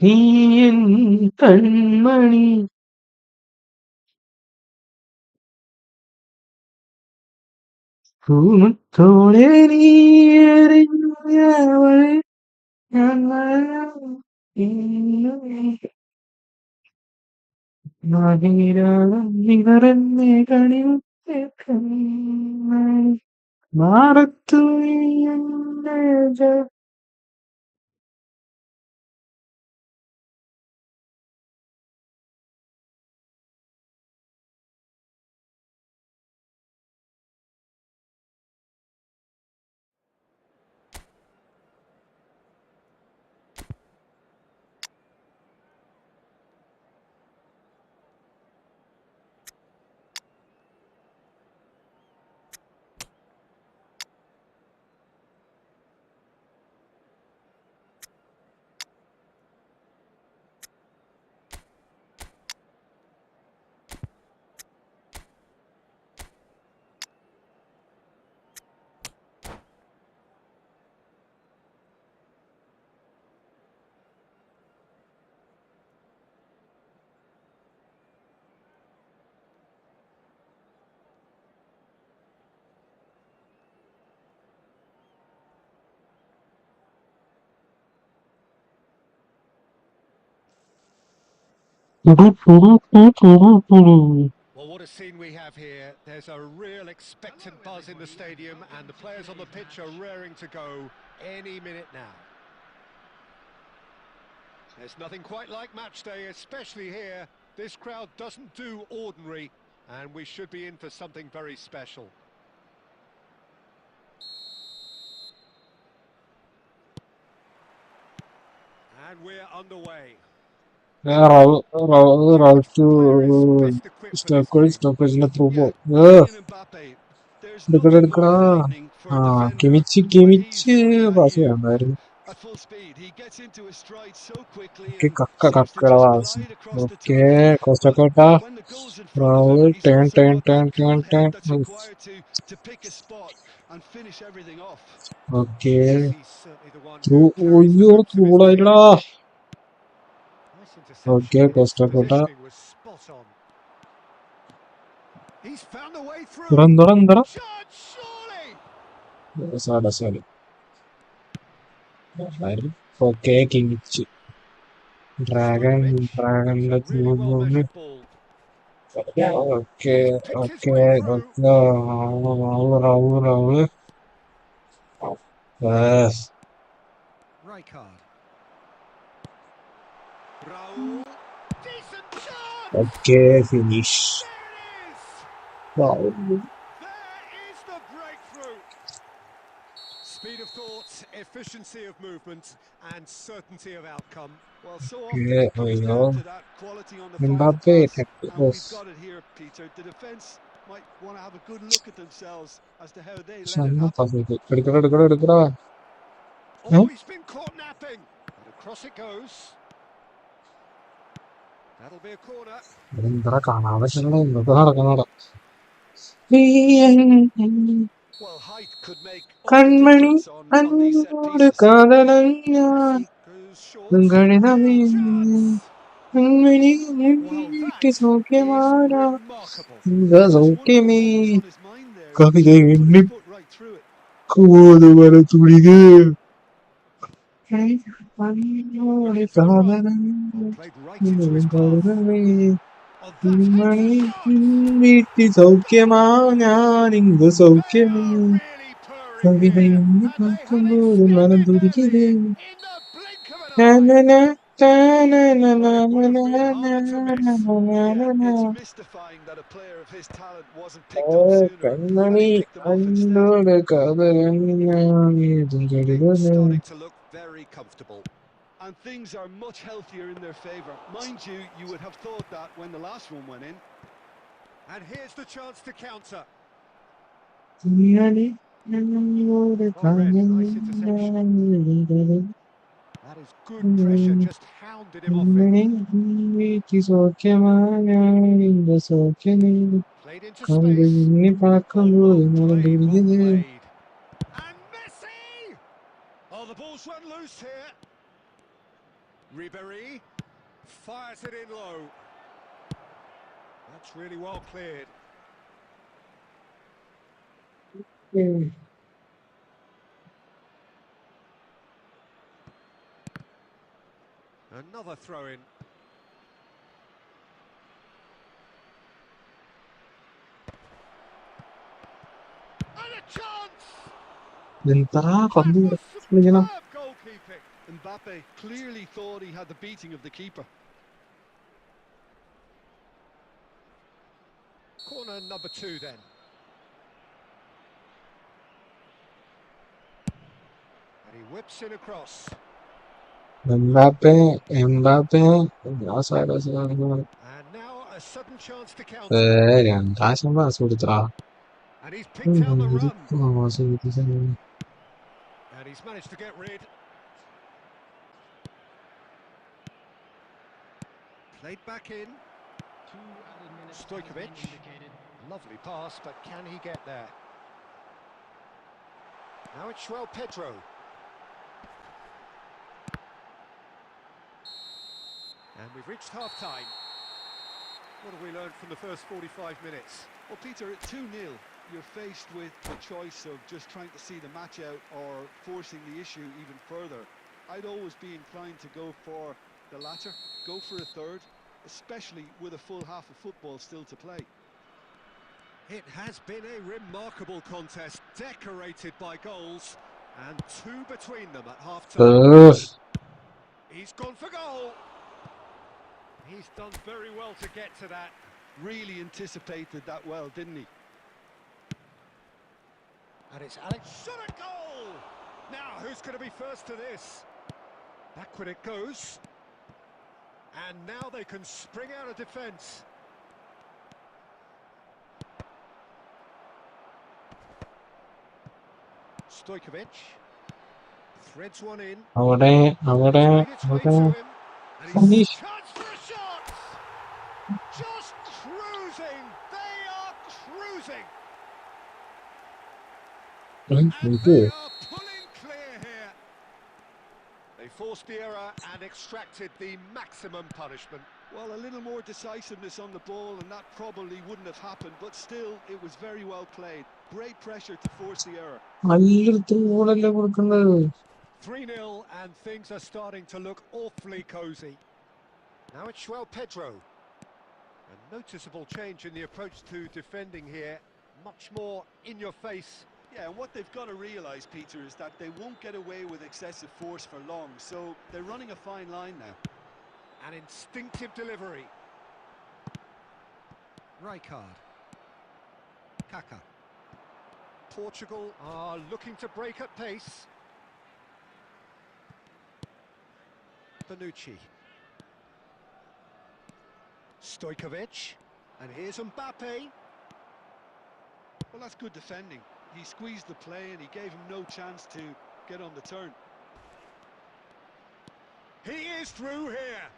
நீ என் கண்மணி பூமுத்தோடே நீ அறியாமல் ഞാൻ നിറഞ്ഞ കണിമുത്തേ കണ്ണാടി മാറത്തു എന്റെ Well, what a scene we have here. There's a real expectant buzz in the stadium and the players on the pitch are raring to go any minute now. There's nothing quite like match day, especially here. This crowd doesn't do ordinary and we should be in for something very special. And we're underway. Players best equipped for this game. Yeah, Kylian Mbappe. There's nothing more frightening for a defender when he's running at you at full speed. He gets into his stride so quickly and seems to just glide across the turf. But when the goal's in front of him, he's also got that cool head that's required to pick a spot and finish everything off. Yes, he's certainly the one who carries the look to his game. Nice interception. His positioning was spot on. He's found the way through. Shot, surely. Sorry. Okay, Kimmich. Dragon, let's Really well move. measured ball. He's Okay. picked his way through. Yes. Rijkaard. Raul. Decent chance! Okay, finish. There it is! Wow. There is the breakthrough! Speed of thought, efficiency of movement, and certainty of outcome. Well, so often Okay, it comes down to that quality on the final Mbappe, pass. And we've tacticals. got it here, Peter. The defence might want to have a good look at themselves as to how they let it Sanna happen. എടുക്കടാ. Oh, he's been caught napping. And across it goes. That'll be a corner. എന്താ കാണാതെ എന്തൊക്കെ നടക്കണടാ. Well, height could make all the Kanmani difference on these set അന്നോട് pieces. Kadhalan ഞാൻ Messi goes short. ഗണിതമേ Real chance! കൺമണി Well, വീട്ടി that is സൗഖ്യമാരാ remarkable. Just wondered സൗഖ്യമേ what was on his mind there. He Kavitha seemed to put his എണ്ണി foot right through it. കോതുവര തുടികേ അന്നോട് Brilliant first run. Kadhalan Oh, played right into his path. ഗണിതമേ Oh, that's hit Kanmani the shot! വീട്ടി സൗഖ്യമാ ഞാനിങ്കു They സൗഖ്യമേ are really purring Kavitha here. എണ്ണി And they had it നോക്കുമ്പോൾ മനം scattered their തുടിക്കേ lead in the blink of an eye. But it would have been hard to miss. Yeah, it's mystifying that a player of his talent wasn't picked up sooner, and he Kanmani picked them off instead. അന്നോട് Kadhalan It's starting to look very comfortable. and things are much healthier in their favour. Mind you, you would have thought that when the last one went in. And here's the chance to counter. That Nice interception. That is good pressure, just hounded him off it. Played into space. Oh, well played, well played. And Messi! Oh, the ball's run loose here. Ribéry fires it in low. That's really well cleared. Another throw-in. And a chance! That was superb goalkeeping. Mbappe clearly thought he had the beating of the keeper. Corner number 2 then. And he whips it across. Mbappe. And now a sudden chance to counter. And he's picked out the run. And he's managed to get rid. Played back in. Stojkovic. Lovely pass, but can he get there? Now it's Pedro. And we've reached half-time. What have we learned from the first 45 minutes? Well, Peter, at 2-0, you're faced with the choice of just trying to see the match out or forcing the issue even further. I'd always be inclined to go for the latter, go for a third, especially with a full half of football still to play. It has been a remarkable contest, decorated by goals, and 2 between them at half-time. He's gone for goal. He's done very well to get to that. Really anticipated that well, didn't he? And it's Alex. Shot a goal! Now, who's going to be first to this? Backward it goes. And now they can spring out of defence. Stojkovic threads one in. It's made its way to him. And he's chance for a shot! Just cruising! They are cruising! And they are pulling clear here. They forced the error and extracted the maximum punishment. Well, a little more decisiveness on the ball and that probably wouldn't have happened, but still, it was very well played. Great pressure to force the error. 3-0 and things are starting to look awfully cosy. Now it's Pedro. A noticeable change in the approach to defending here. Much more in your face. Yeah, and what they've got to realise, Peter, is that they won't get away with excessive force for long, so they're running a fine line now. An instinctive delivery. Rijkaard. Kaka. Portugal are looking to break at pace. Bonucci. Stojkovic. And here's Mbappe. Well, that's good defending. He squeezed the play and he gave him no chance to get on the turn. He is through here.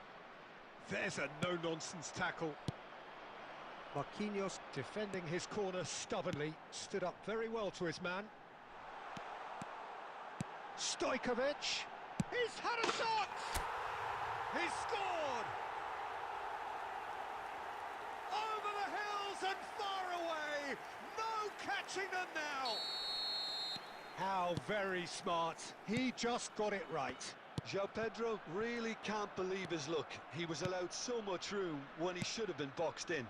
There's a no-nonsense tackle. Marquinhos defending his corner stubbornly. Stood up very well to his man. Stojkovic. He's had a shot! He's scored! Over the hills and far away! No catching them now! How very smart. He just got it right. João Pedro really can't believe his luck. He was allowed so much room when he should have been boxed in.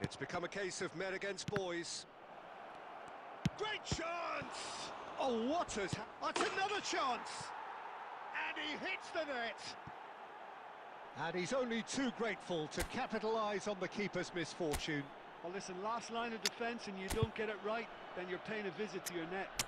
It's become a case of men against boys. Great chance! Oh, what has... That's another chance! And he hits the net! And he's only too grateful to capitalise on the keeper's misfortune. Well, listen, last line of defence and you don't get it right, then you're paying a visit to your net.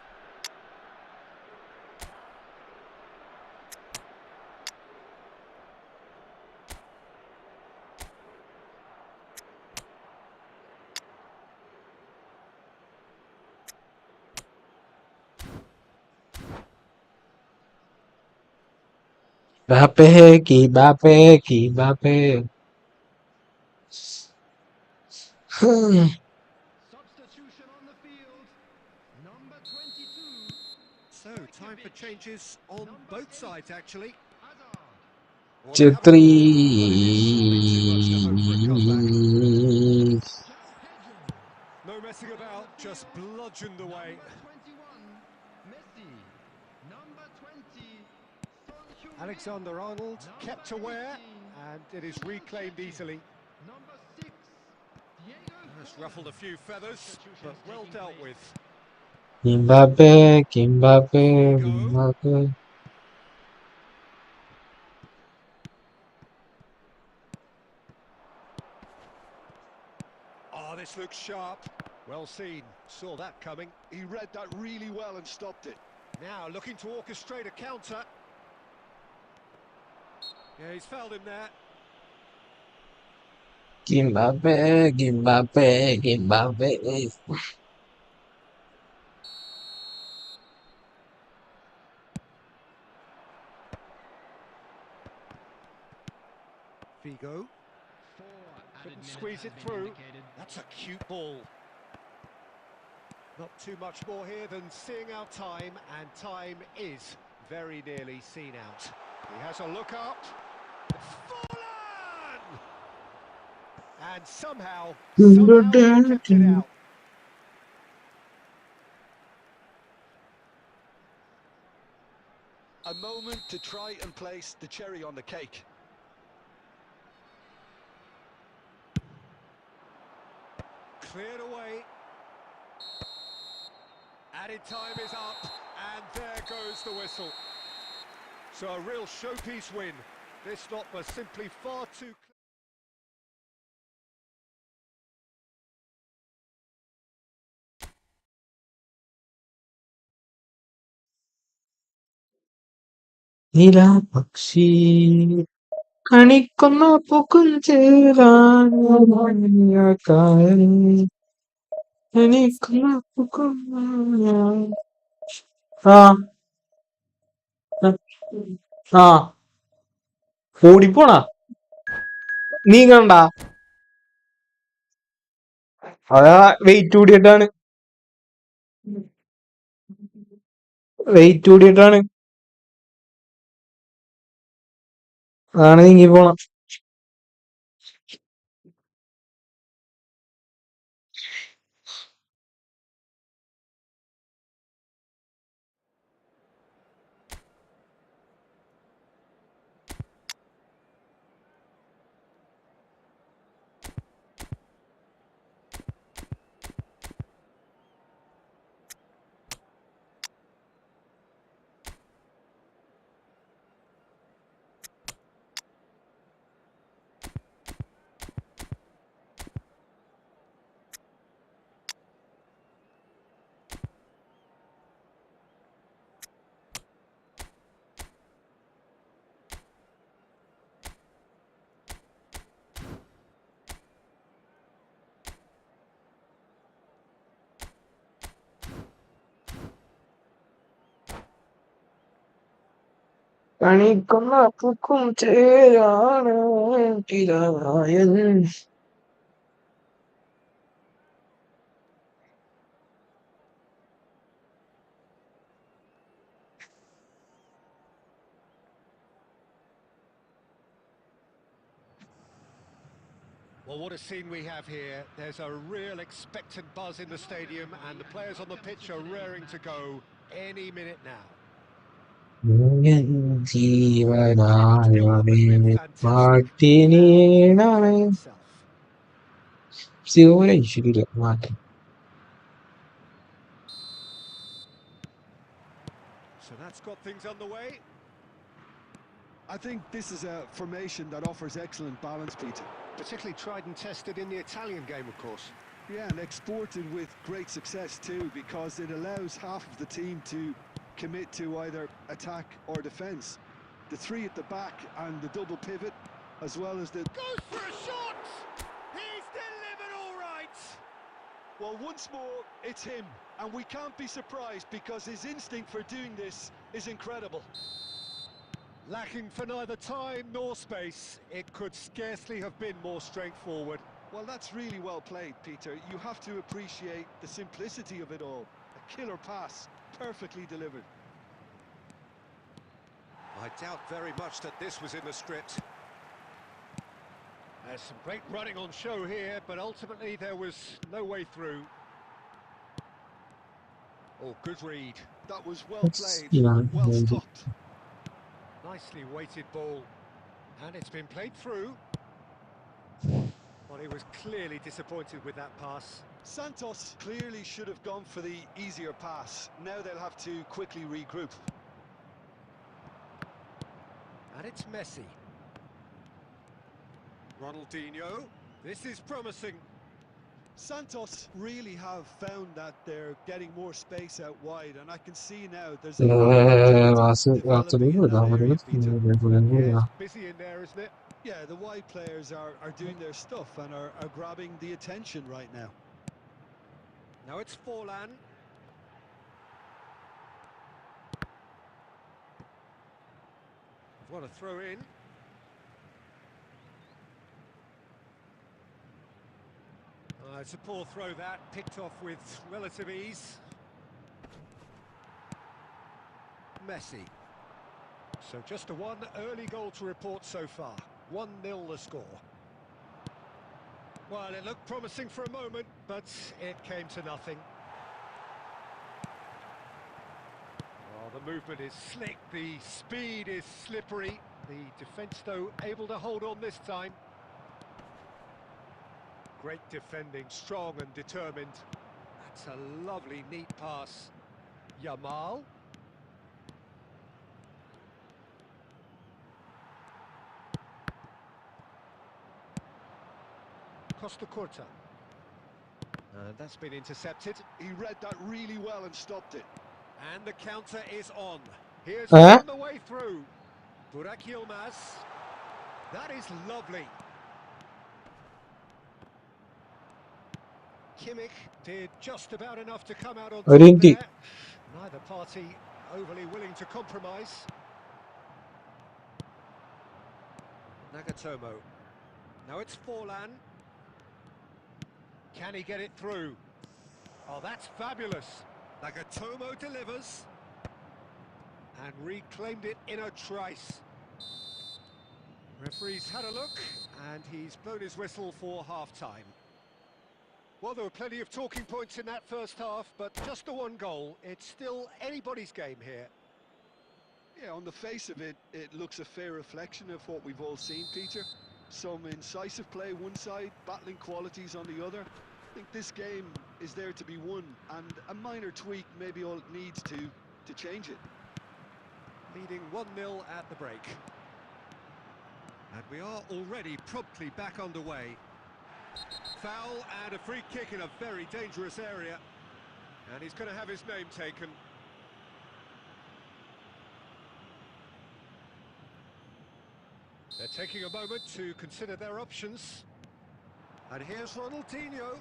Mbappe. Substitution on the field. Number 22. So, time for changes on both sides, actually. Well, they have a Chetri. goal, but it is surely too much to hope for a comeback. No messing about, just bludgeoned away. Alexander-Arnold kept aware, and it is reclaimed easily. Just ruffled a few feathers, but well dealt with. Mbappe. Figo. Oh, this looks sharp. Well seen. Saw that coming. He read that really well and stopped it. Now looking to orchestrate a counter. Yeah, he's fouled him there. Mbappe. Figo. Couldn't squeeze it through. That's a cute ball. Not too much more here than seeing out time, and time is very nearly seen out. He has a look up. Fallen! And somehow he kept it out. A moment to try and place the cherry on the cake. Cleared away. Added time is up, and there goes the whistle. So a real showpiece win. This stop was simply far too... നിലാപക്ഷി കണിക്കുന്ന പൂക്കും ചേരാൻ കണിക്കുന്ന പൂക്കും ആ ആ ഓടിപ്പോണാ നീ കണ്ട അതാ wait കൂടിയിട്ടാണ് അതാണ് നീങ്ങി പോണ കണിക്കുന്ന പൂക്കും ചേരാണ് തിരായൻ Well, what a scene we have here. There's a real expectant buzz in the stadium, and the players on the pitch are raring to go any minute now. Much build-up has been ജീവനായവനെ fantastic. Now, the പാട്ടിനീണമേ game itself. ശിവരൈശ്വര്യ മാറ്റം So that's got things underway. I think this is a formation that offers excellent balance, Peter. Particularly tried and tested in the Italian game, of course. Yeah, and exported with great success too, because it allows half of the team to commit to either attack or defence. The three at the back and the double pivot, as well as the... Goes for a shot! He's delivered all right! Well, once more, it's him, and we can't be surprised because his instinct for doing this is incredible. Lacking for neither time nor space, it could scarcely have been more straightforward. Well, that's really well played, Peter. You have to appreciate the simplicity of it all. A killer pass, perfectly delivered. I doubt very much that this was in the script. There's some great running on show here, but ultimately there was no way through. Oh, good read. That was well It's, played, yeah, well maybe. stopped. Nicely weighted ball. And it's been played through. Well, he was clearly disappointed with that pass. Santos clearly should have gone for the easier pass. Now they'll have to quickly regroup. And it's Messi. Ronaldinho. This is promising. Santos really have found that they're getting more space out wide, and I can see now there's a lot of activity developing in that area, Peter. Yeah, it's busy in there, isn't it? Yeah, the wide players are doing their stuff and are grabbing the attention right now. Now it's Forlan. What a throw in. It's a poor throw that, picked off with relative ease. Messi. So just a one early goal to report so far. 1-0 the score. Well, it looked promising for a moment, but it came to nothing. Oh, the movement is slick, the speed is slippery. The defence, though, able to hold on this time. Great defending, strong and determined. That's a lovely, neat pass. Yamal. Costa Curta. And that's been intercepted. He read that really well and stopped it. And the counter is on. Here's Huh? on the way through. Burak Yilmaz. That is lovely. Kimmich did just about enough to come out on top Orinti. there. Neither party overly willing to compromise. Nagatomo. Now it's Forlan. Can he get it through? Oh, that's fabulous. Nagatomo delivers. And reclaimed it in a trice. Referee's had a look, and he's blown his whistle for half-time. Well, there were plenty of talking points in that first half, but just the one goal. It's still anybody's game here. Yeah, on the face of it, it looks a fair reflection of what we've all seen, Peter. Some incisive play one side, battling qualities on the other. I think this game is there to be won, and a minor tweak maybe all it needs to change it. Leading 1-0 at the break. And we are already promptly back underway. Foul and a free kick in a very dangerous area. And he's going to have his name taken. They're taking a moment to consider their options. And here's Ronaldinho.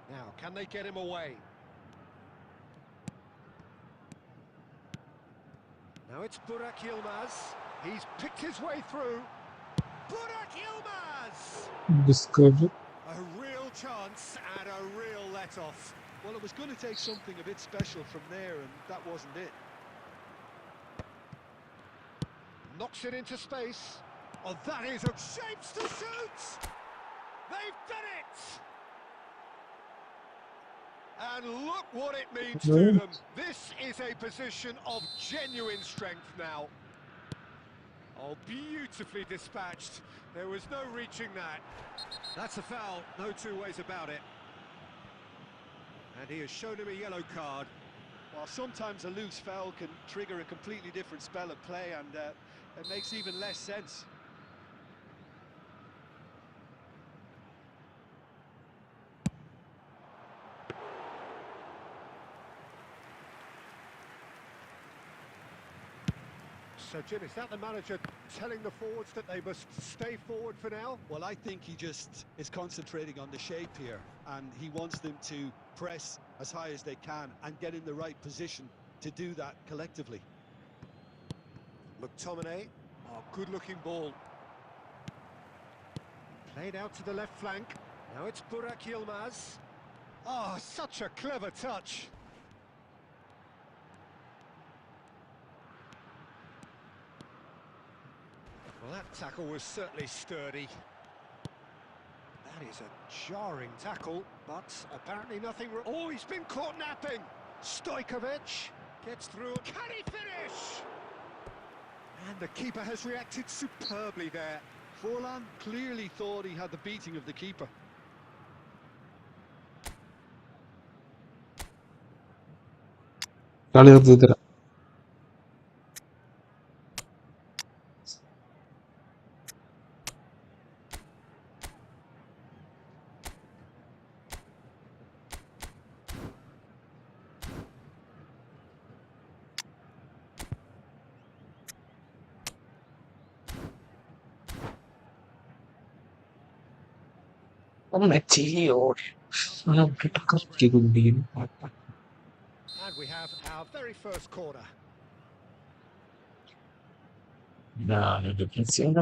Now, can they get him away? Now it's Burak Yilmaz. He's picked his way through. Burak Yilmaz! Discovery. A real chance and a real let-off. Well, it was going to take something a bit special from there, and that wasn't it. Knocks it into space. Oh, that is a shapes to shoot! They've done it! And look what it means to them. This is a position of genuine strength now. Oh, beautifully dispatched. There was no reaching that. That's a foul, no two ways about it. And he has shown him a yellow card. Well, sometimes a loose foul can trigger a completely different spell of play, and it makes even less sense. So, Jim, is that the manager telling the forwards that they must stay forward for now? Well, I think he just is concentrating on the shape here, and he wants them to press as high as they can and get in the right position to do that collectively. McTominay. Oh, good-looking ball. Played out to the left flank. Now it's Burak Yilmaz. Oh, such a clever touch. Well, that tackle was certainly sturdy. That is a jarring tackle, but apparently nothing... Oh, he's been caught napping! Stojkovic gets through. Can he finish? And the keeper has reacted superbly there. Forlan clearly thought he had the beating of the keeper. കളി നിർത്തിത്തരാം. And we have our very first corner.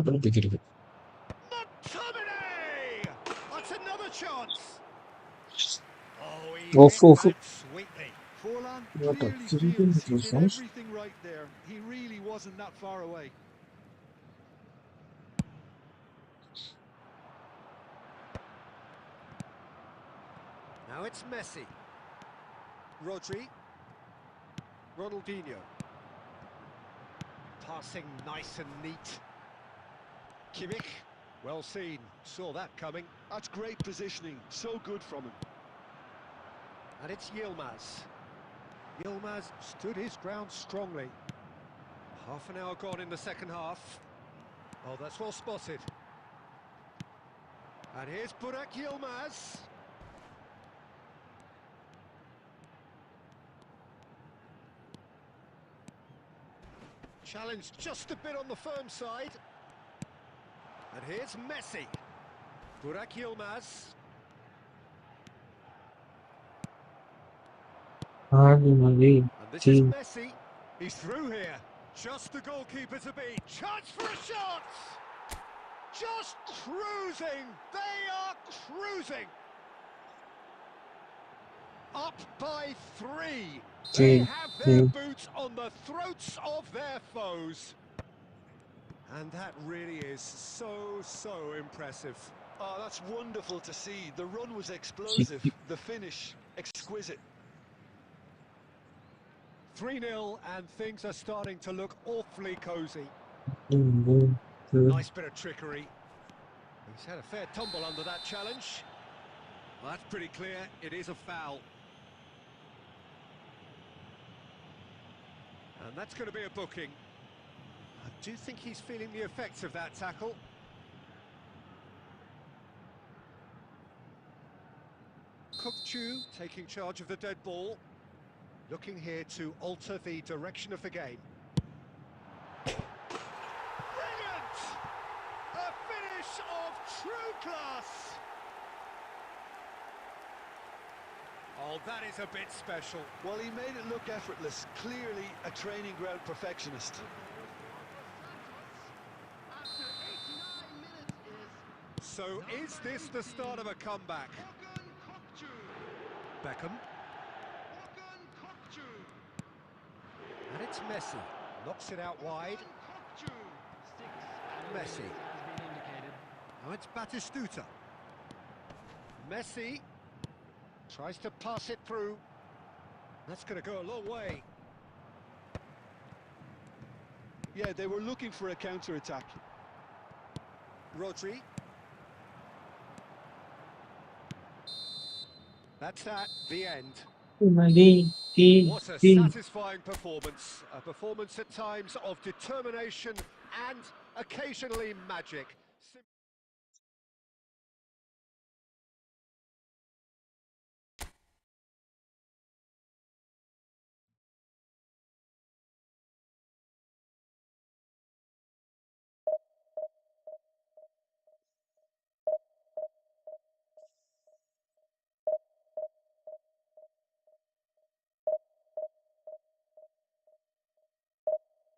പഠിപ്പിക്കരുത്. McTominay! That's another chance. Oh, he Off, hit off. that sweetly. Forlan What a clearly chicken feels he this did was. everything right there. He really wasn't that far away. Now it's Messi. Rodri. Ronaldinho. Passing nice and neat. Kimmich. Well seen. Saw that coming. That's great positioning. So good from him. And it's Yilmaz. Yilmaz stood his ground strongly. Half an hour gone in the second half. Oh, that's well spotted. And here's Burak Yilmaz. Challenge just a bit on the firm side. And here's Messi. Burak Yilmaz. And this is Messi. He's through here. Just the goalkeeper to beat. Chance for a shot! Just cruising. They are cruising. Up by 3. They have their boots on the throats of their foes. And that really is so impressive. Oh, that's wonderful to see. The run was explosive. The finish, exquisite. 3-0 and things are starting to look awfully cosy. Nice bit of trickery. He's had a fair tumble under that challenge. Well, that's pretty clear. It is a foul. And that's going to be a booking. I do think he's feeling the effects of that tackle. Kukçu taking charge of the dead ball. Looking here to alter the direction of the game. Brilliant! A finish of true class! Oh, that is a bit special. Well, he made it look effortless. Clearly a training ground perfectionist. So is this the start of a comeback? Beckham. And it's Messi. Knocks it out wide. Messi. Now it's Batistuta. Messi tries to pass it through. That's going to go a long way. Yeah, they were looking for a counter-attack. Rodri. That's that, the end. What a satisfying performance. A performance at times of determination and occasionally magic.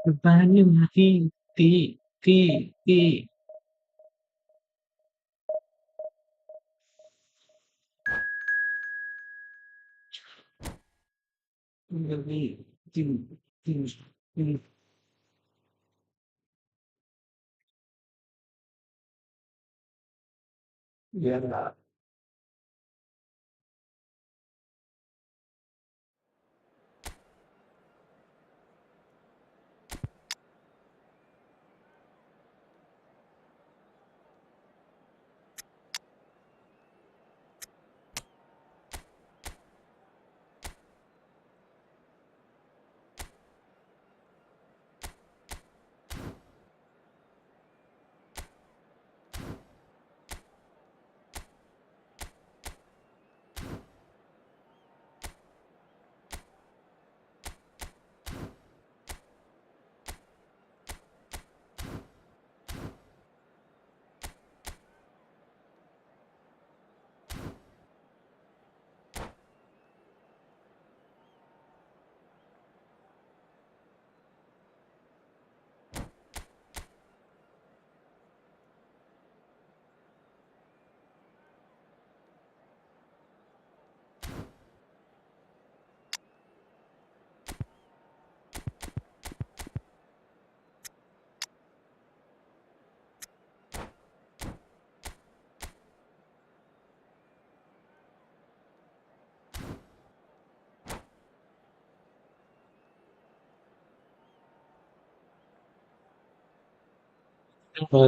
തീ തീ തീ തീ തീ തീ തീ തീ എന്താ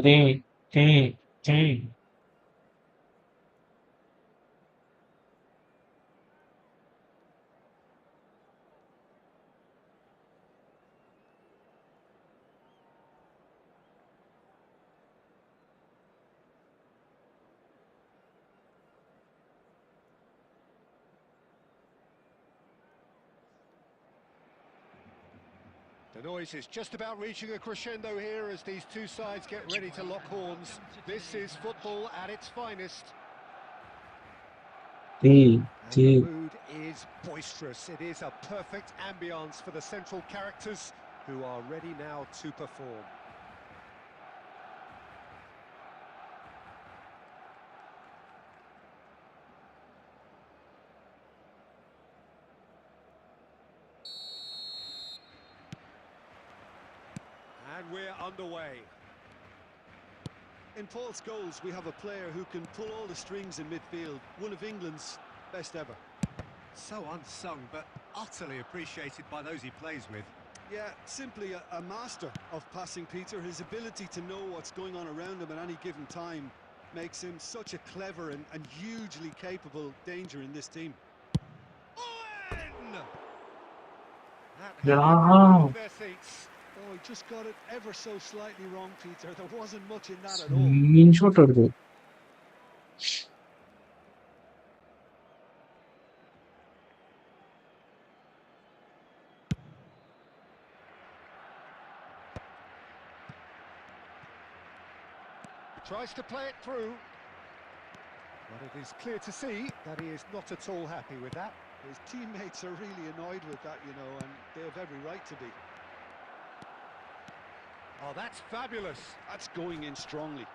തീ തീ തീ The noise is just about reaching a crescendo here as these two sides get ready to lock horns. This is football at its finest. തീ And തീ the mood is boisterous. It is a perfect ambience for the central characters who are ready now to perform. And we're underway. In Paul's goals, we have a player who can pull all the strings in midfield, one of England's best ever. So unsung, but utterly appreciated by those he plays with. Yeah, simply a master of passing, Peter. His ability to know what's going on around him at any given time makes him such a clever and hugely capable danger in this team. Owen! That had എടാ everyone off their seats. Oh, he just got it ever so slightly wrong, Peter. There wasn't much in that at all. Screenshot എടുത്തു Tries to play it through. But it is clear to see that he is not at all happy with that. His teammates are really annoyed with that, you know, and they have every right to be. Oh, that's fabulous. That's going in strongly.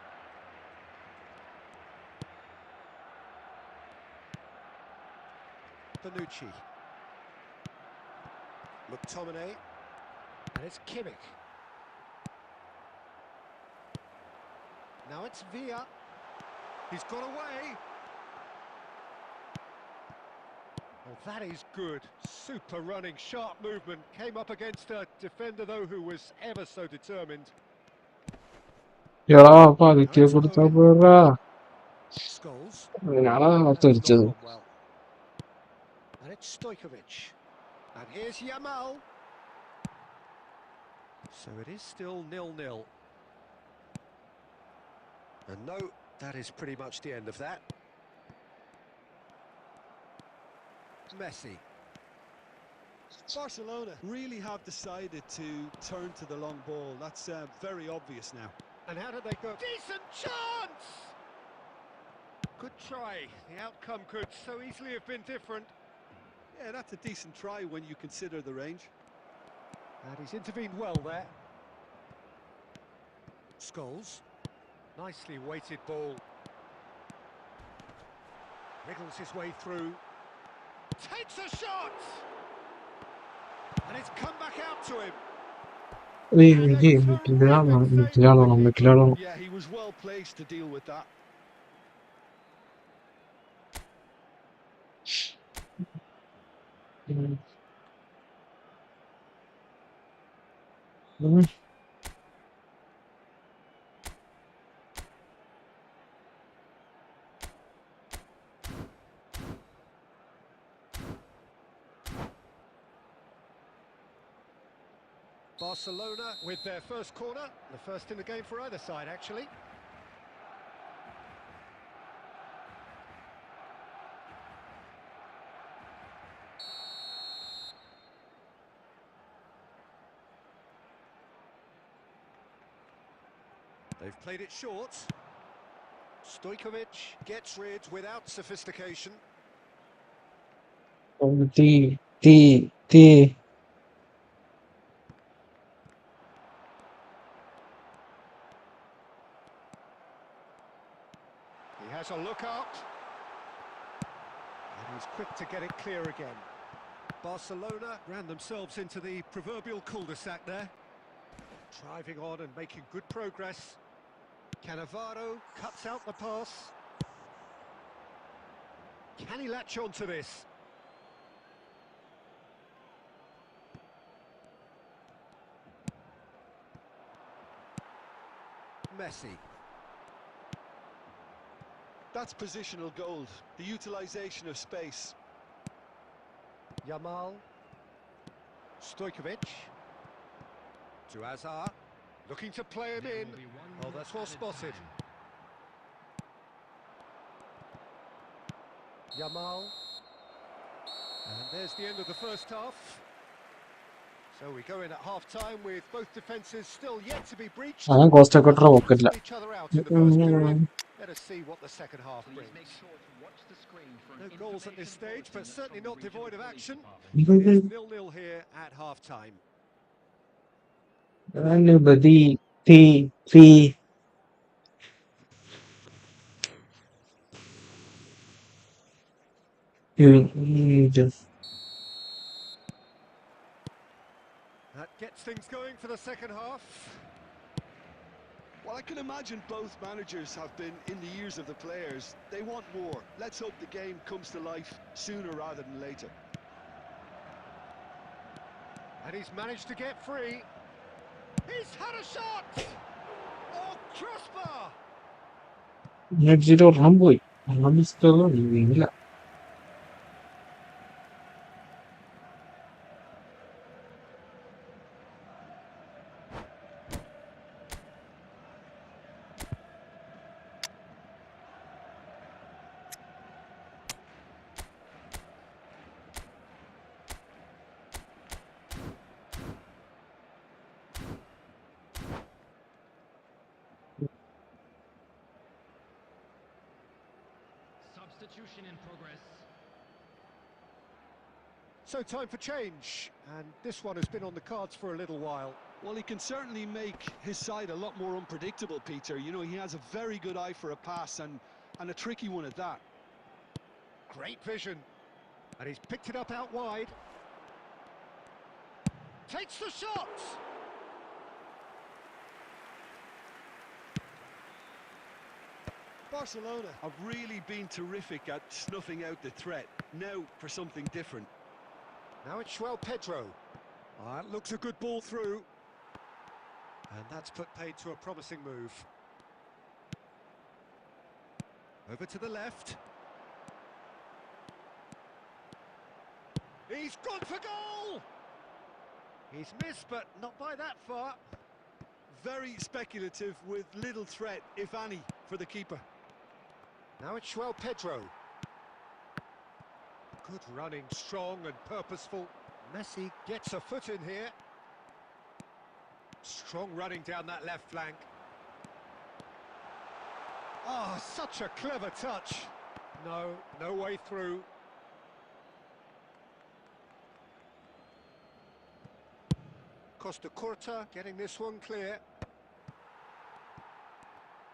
Bonucci. McTominay. And it's Kimmich. Now it's Villa. He's got away. Oh, that is good. Super running, sharp movement. Came up against a defender, though, who was ever so determined. എടാ Now പതുക്കെ it's കൊടുത്താ Owen. പോരാ Scholes. ഞാനാ That's not തെറിച്ചത് gone well. And it's Stojkovic. And here's Yamal. So it is still 0-0. And no, that is pretty much the end of that. Messi. Barcelona really have decided to turn to the long ball. That's very obvious now. And how did they go? Decent chance! Good try. The outcome could so easily have been different. Yeah, that's a decent try when you consider the range. And he's intervened well there. Scholes. Nicely weighted ball. Wriggles his way through. Takes a shot! And it's come back out to him. And a terrific save of the keeper. Yeah, he was well placed to deal with that. Barcelona with their first corner, the first in the game for either side, actually. They've played it short. Stojkovic gets rid without sophistication. T, T, T. He has a look out. And he's quick to get it clear again. Barcelona ran themselves into the proverbial cul-de-sac there. Driving on and making good progress. Cannavaro cuts out the pass. Can he latch on to this? Messi. That's positional gold, the utilisation of space. Yamal. Stojkovic. To Hazard. Looking to play him in. Oh, that's well spotted. Yamal. And there's the end of the first half. So we go in at half-time with both defences still yet to be breached. Costa Cotra Cancelled each other out in the first period. Let us see what the second half brings. No goals at this stage, but certainly not devoid of action. It is 0-0 here at half-time. Anybody, T, T. That gets things going for the second half. Well, I can imagine both managers have been in the ears of the players. They want more. Let's hope the game comes to life sooner rather than later. And he's managed to get free. He's had a shot! Oh, crossbar! Net zero Ramboy. Ramistolo, England. Substitution in progress. So time for change, and this one has been on the cards for a little while. Well, he can certainly make his side a lot more unpredictable, Peter. You know, he has a very good eye for a pass and a tricky one at that. Great vision. And he's picked it up out wide. Takes the shot! Barcelona have really been terrific at snuffing out the threat. Now for something different. Now it's Pedro. That looks a good ball through. And that's put paid to a promising move. Over to the left. He's gone for goal! He's missed, but not by that far. Very speculative with little threat, if any, for the keeper. Now it's Pedro. Good running, strong and purposeful. Messi gets a foot in here. Strong running down that left flank. Ah, such a clever touch. No way through. Costa Curta getting this one clear.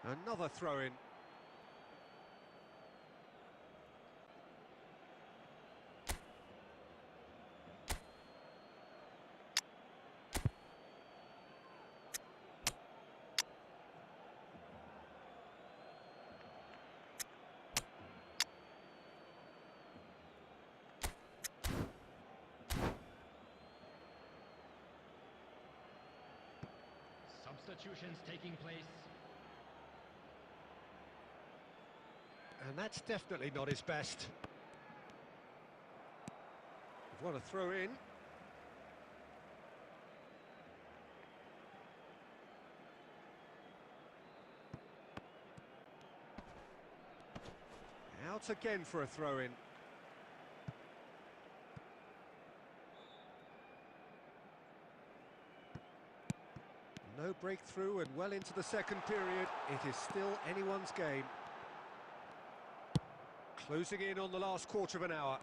Another throw-in. Substitutions taking place. And that's definitely not his best. We've won a throw-in. Out again for a throw-in. No breakthrough and well into the second period. It is still anyone's game. Closing in on the last quarter of an hour.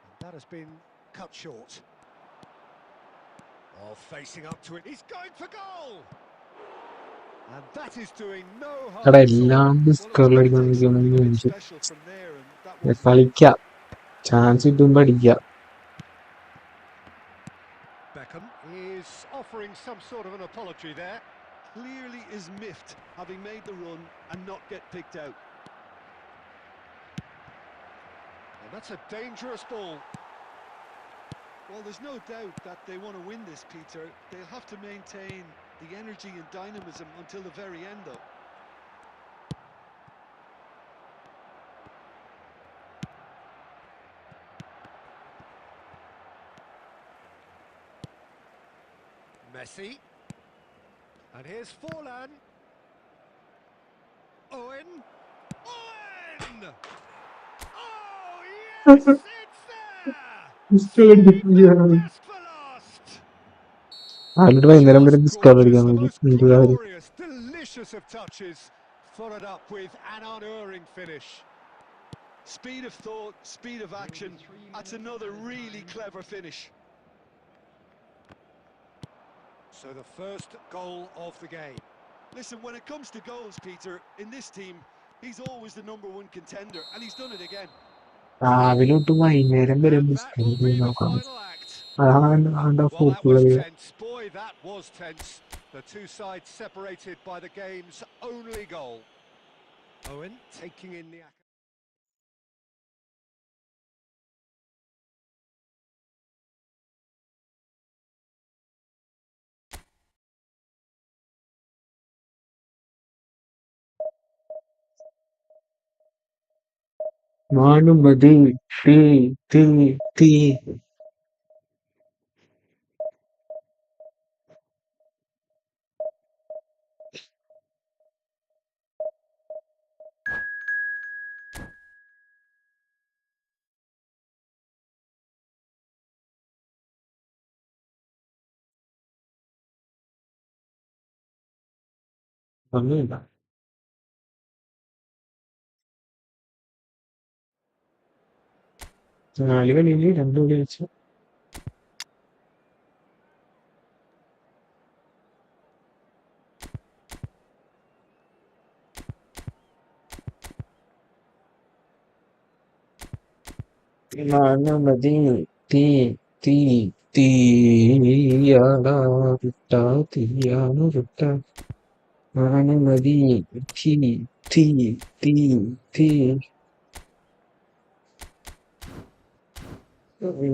And that has been cut short. Oh, facing up to it. He's going for goal! And that is doing no harm എടാ at all. എല്ലാം Well, it was discover going to take അടിക്കണം something a bit എനിക്ക് special from there, and that wasn't. കളിക്കാം chance കിട്ടുമ്പോ അടിക്കാം. Beckham is offering some sort of an apology there. Clearly is miffed having made the run and not get picked out. And that's a dangerous ball. Well, there's no doubt that they want to win this, Peter. They'll have to maintain the energy and dynamism until the very end, though. Messi. And here's Forlan. Owen. Owen! Oh, yes! It's there! Save the best for last! ആരുടെ വൈകുന്നേരം വരെ Just discover gorgeous, അടിക്കാൻ the പറ്റും most എന്ത് കാര്യം. glorious, delicious of touches, followed up with an unerring finish. Speed of thought, speed of action. That's another really clever finish. So the first goal of the game. Listen, when it comes to goals, Peter, in this team, he's always the #1 contender, and he's done it again. രാവിലെ തൊട്ട് വൈകുന്നേരം വരെ And that discover will be ചെയ്യാൻ the നോക്കണം. final act. അതാണ് Well, that was football. tense. Boy, that was tense. The two sides separated by the game's only goal. Owen taking in the action. Bhanumathi തീ തീ തീ. ഒന്നുമില്ല. നാല് കളിയില് 2 കളി വെച്ചു. ഭാനുമതി തീ തീ തീയാടാ വിട്ട തീയാണ് വിട്ട. ഭാനുമതി തീ തീ തീ തീ.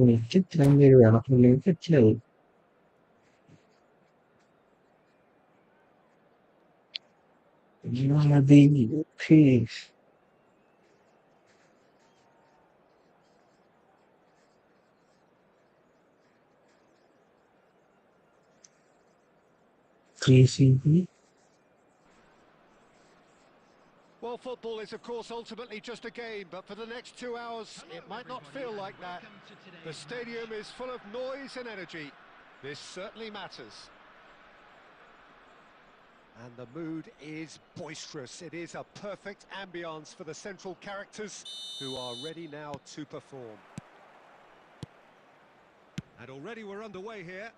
എനിക്ക് ഇത്രയും പേര് വേണം. എനിക്ക് മനസ്സിലായി. ഭാനുമതി തീ. 3CB. Well, football is, of course, ultimately just a game, but for the next 2 hours, it might not feel like that. The stadium is full of noise and energy. This certainly matters. And the mood is boisterous. It is a perfect ambience for the central characters who are ready now to perform. And already we're underway here.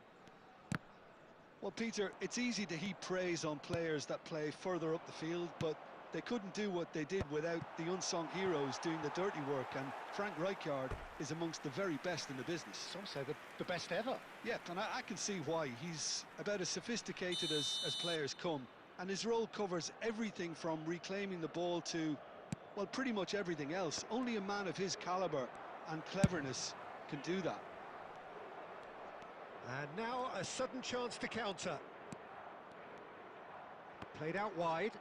Well, Peter, it's easy to heap praise on players that play further up the field, but they couldn't do what they did without the unsung heroes doing the dirty work, and Frank Rijkaard is amongst the very best in the business. Some say the best ever. Yeah, and I can see why. He's about as sophisticated as players come, and his role covers everything from reclaiming the ball to, well, pretty much everything else. Only a man of his calibre and cleverness can do that. And now a sudden chance to counter. Played out wide.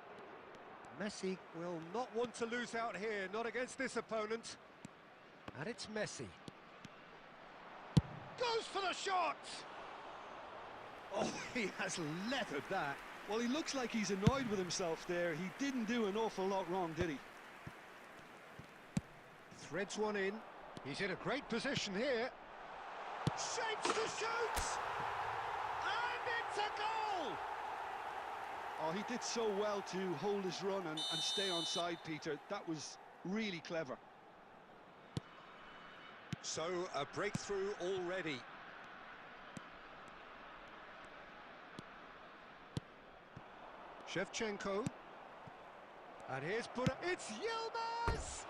Messi will not want to lose out here, not against this opponent. And it's Messi. Goes for the shot! Oh, he has leathered that. Well, he looks like he's annoyed with himself there. He didn't do an awful lot wrong, did he? Threads one in. He's in a great position here. Shapes to shoot! And it's a goal! Oh, he did so well to hold his run and stay on side, Peter. That was really clever. So, a breakthrough already. Shevchenko. And here's Burak. It's Yilmaz!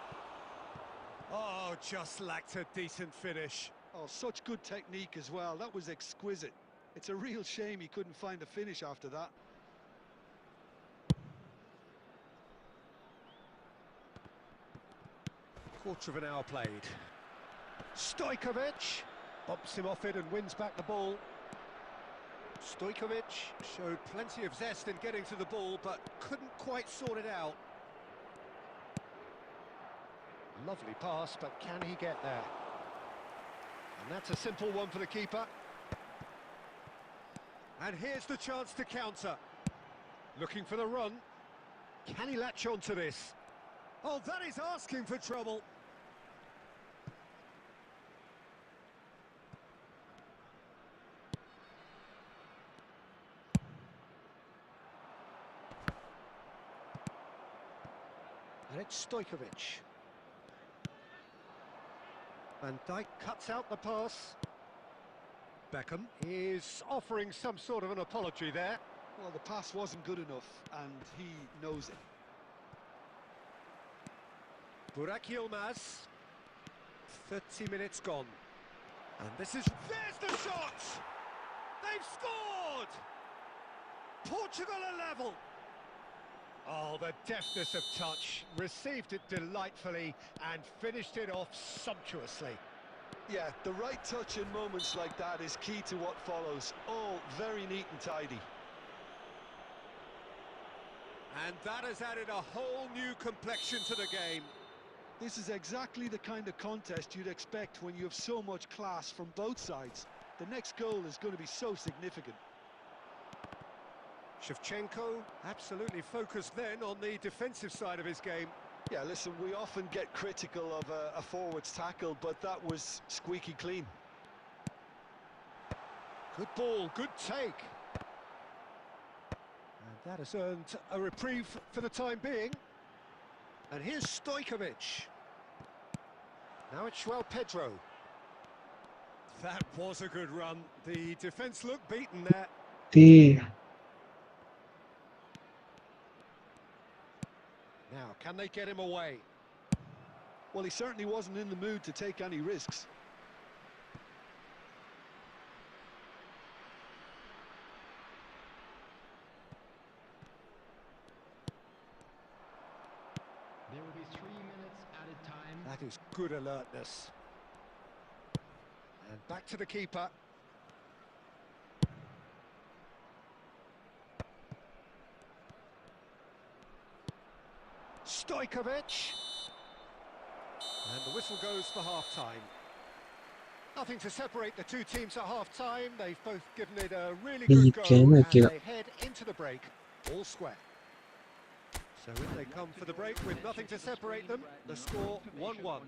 Oh, just lacked a decent finish. Oh, such good technique as well. That was exquisite. It's a real shame he couldn't find a finish after that. Quarter of an hour played. Stojkovic bumps him off it and wins back the ball. Stojkovic showed plenty of zest in getting to the ball, but couldn't quite sort it out. Lovely pass, but can he get there? And that's a simple one for the keeper. And here's the chance to counter. Looking for the run. Can he latch on to this? Oh, that is asking for trouble. And it's Stojkovic. Van Dijk cuts out the pass. Beckham is offering some sort of an apology there. Well, the pass wasn't good enough, and he knows it. Burak Yilmaz. 30 minutes gone. And this is... There's the shot! They've scored! Portugal are level! Oh, the deftness of touch. Received it delightfully and finished it off sumptuously. Yeah, the right touch in moments like that is key to what follows. All very neat and tidy. And that has added a whole new complexion to the game. This is exactly the kind of contest you'd expect when you have so much class from both sides. The next goal is going to be so significant. Shevchenko absolutely focused then on the defensive side of his game. Yeah, listen, we often get critical of a forward's tackle, but that was squeaky clean. Good ball, good take. And that has earned a reprieve for the time being. And here's Stojkovic. Now it's João Pedro. That was a good run. The defence looked beaten there. Now, can they get him away? Well, he certainly wasn't in the mood to take any risks. There will be 3 minutes added time. That is good alertness. And back to the keeper. Stojkovic. And the whistle goes for half-time. Nothing to separate the two teams at half-time. They've both given it a really good go, and they head into the break all square. So in they come for the break with nothing to separate them. The score 1-1.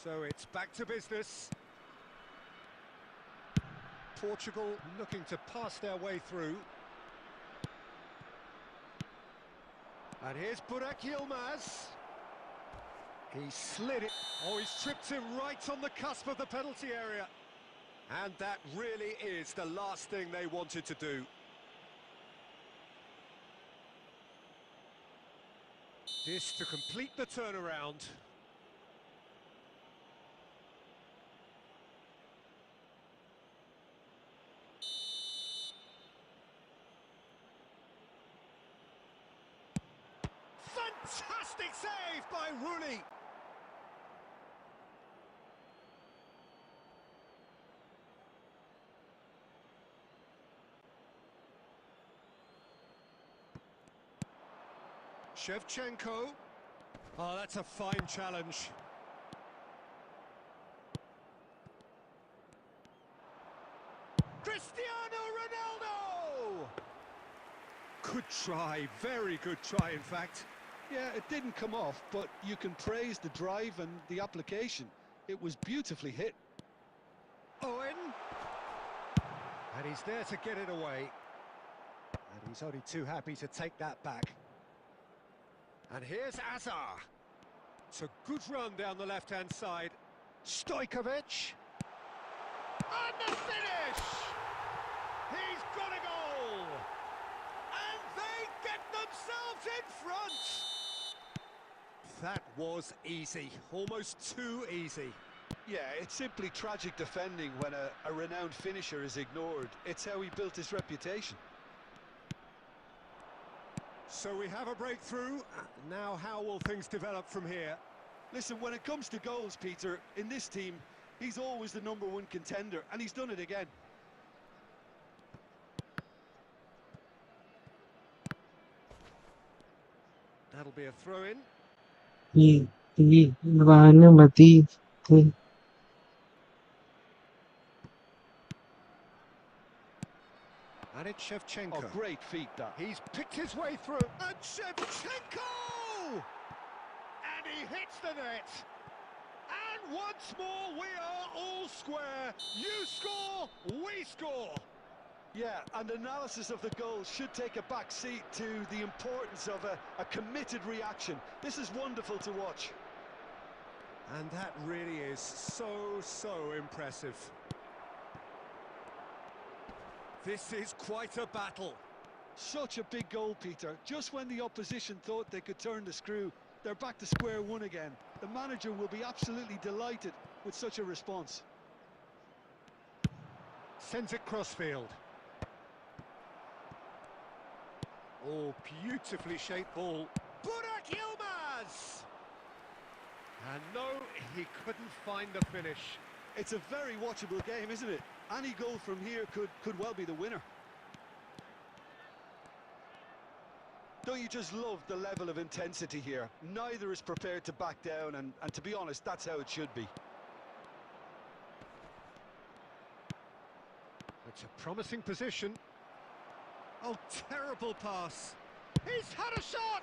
So it's back to business. Portugal looking to pass their way through. And here's Burak Yilmaz. He slid it. Oh, he's tripped him right on the cusp of the penalty area. And that really is the last thing they wanted to do. This to complete the turnaround. Fantastic save by Rooney. Shevchenko. Oh, that's a fine challenge. Cristiano Ronaldo! Good try, very good try, in fact. Yeah, it didn't come off, but you can praise the drive and the application. It was beautifully hit. Owen. And he's there to get it away. And he's only too happy to take that back. And here's Azar. It's a good run down the left-hand side. Stojkovic. And the finish! He's got a goal! And they get themselves in front! That was easy, almost too easy. Yeah, it's simply tragic defending when a renowned finisher is ignored. It's how he built his reputation. So we have a breakthrough. Now how will things develop from here? Listen, when it comes to goals, Peter, in this team, he's always the #1 contender, and he's done it again. That'll be a throw-in. Vanumati. And it's Shevchenko. Oh, great feat, that. He's picked his way through. And Shevchenko! And he hits the net. And once more, we are all square. You score, we score. Yeah, and analysis of the goal should take a back seat to the importance of a committed reaction. This is wonderful to watch. And that really is so impressive. This is quite a battle. Such a big goal, Peter. Just when the opposition thought they could turn the screw, they're back to square one again. The manager will be absolutely delighted with such a response. Sends it crossfield. Oh, beautifully shaped ball. Burak Yilmaz! And no, he couldn't find the finish. It's a very watchable game, isn't it? Any goal from here could well be the winner. Don't you just love the level of intensity here? Neither is prepared to back down, and to be honest, that's how it should be. It's a promising position. Oh, terrible pass. He's had a shot!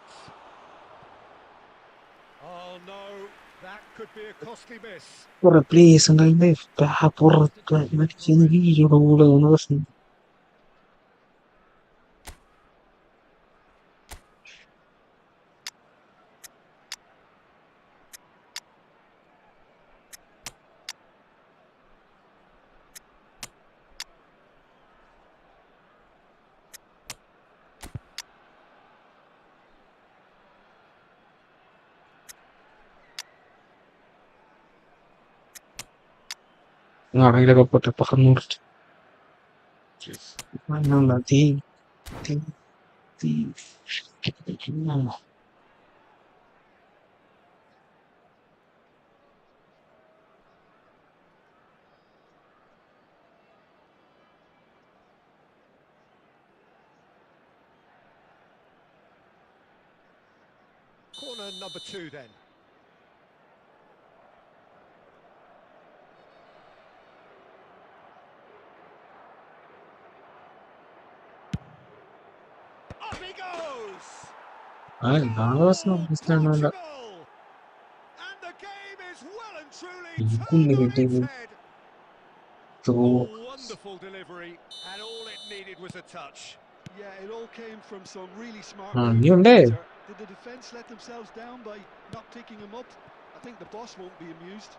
Oh no, that could be a costly miss. Porra, please, and I left. Porra, mexendo vídeo no negócio. Nga may laga po pa kanurt. Ano na di. Corner number 2 then. Up he goes! Ay, nada, no, Portugal! And the game is well and truly He എനിക്കും turned on its കിട്ടിയത് head. Through Oh, wonderful delivery. And all it needed was a touch. Yeah, it all came from some really smart ആ movement, ഇനിയുണ്ടേ Peter. Did the defence let themselves down by not picking him up? I think the boss won't be amused.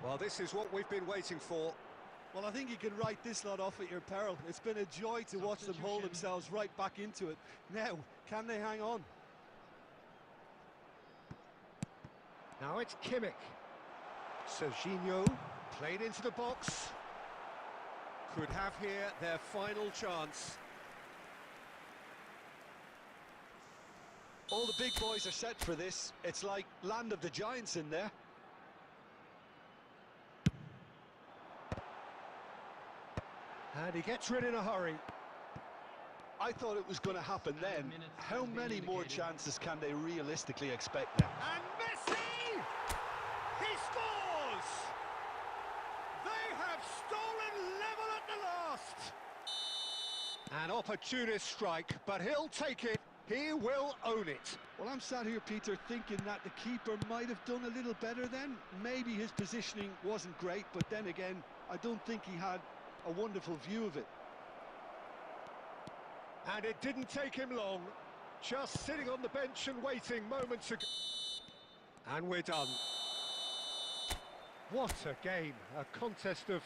Well, this is what we've been waiting for. Well, I think you can write this lot off at your peril. It's been a joy to watch them hold themselves right back into it. Now, can they hang on? Now it's Kimmich. Serginho played into the box. Could have here their final chance. All the big boys are set for this. It's like Land of the Giants in there. And he gets rid in a hurry. I thought it was going to happen then. How many more chances can they realistically expect now? And Messi! He scores! They have stolen level at the last! An opportunist strike, but he'll take it. He will own it. Well, I'm sat here, Peter, thinking that the keeper might have done a little better then. Maybe his positioning wasn't great, but then again, I don't think he had a wonderful view of it. And it didn't take him long. Just sitting on the bench and waiting moments ago. And we're done. What a game. A contest of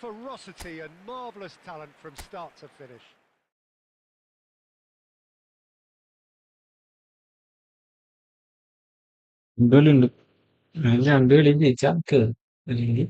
ferocity and marvellous talent from start to finish. രണ്ടുപേരുണ്ട് രണ്ട് കളി ജയിച്ചാൽ കേറും അല്ലെങ്കിൽ